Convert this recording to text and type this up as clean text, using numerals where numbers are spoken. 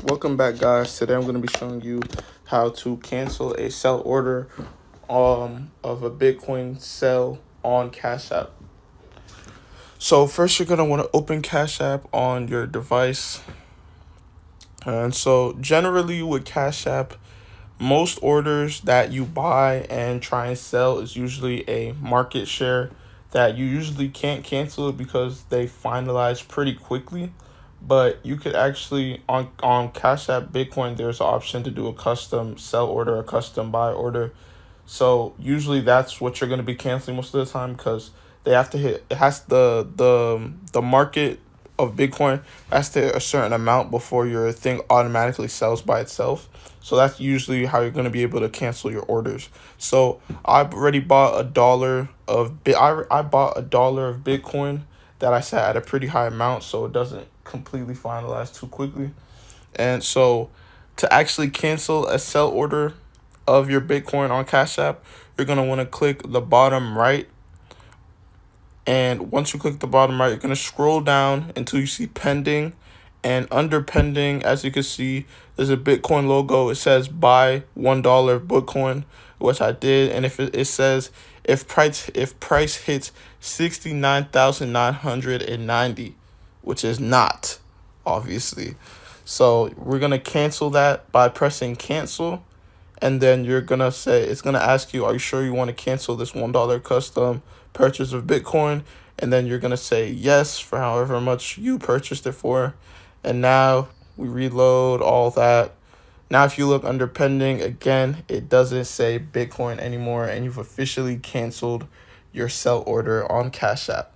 Welcome back, guys. Today I'm going to be showing you how to cancel a sell order of a Bitcoin sell on Cash App. So first you're going to want to open Cash App on your device. And so generally with Cash App, most orders that you buy and try and sell is usually a market share that you usually can't cancel because they finalize pretty quickly. But you could actually, on Cash App Bitcoin, there's an option to do a custom sell order, a custom buy order. So usually that's what you're going to be canceling most of the time, because they have to hit, it has the market of Bitcoin has to hit a certain amount before your thing automatically sells by itself. So that's usually how you're going to be able to cancel your orders. So I've already bought I bought $1 of Bitcoin that I set at a pretty high amount, so it doesn't completely finalize too quickly. And so to actually cancel a sell order of your Bitcoin on Cash App, you're going to want to click the bottom right. And once you click the bottom right, you're going to scroll down until you see pending. And under pending, as you can see, there's a Bitcoin logo. It says buy $1 Bitcoin, which I did. And if it says if price hits 69,990, which is not, obviously. So we're going to cancel that by pressing cancel. And then you're going to say, it's going to ask you, are you sure you want to cancel this $1 custom purchase of Bitcoin? And then you're going to say yes for however much you purchased it for. And now we reload all that. Now, if you look under pending, again, it doesn't say Bitcoin anymore, and you've officially canceled your sell order on Cash App.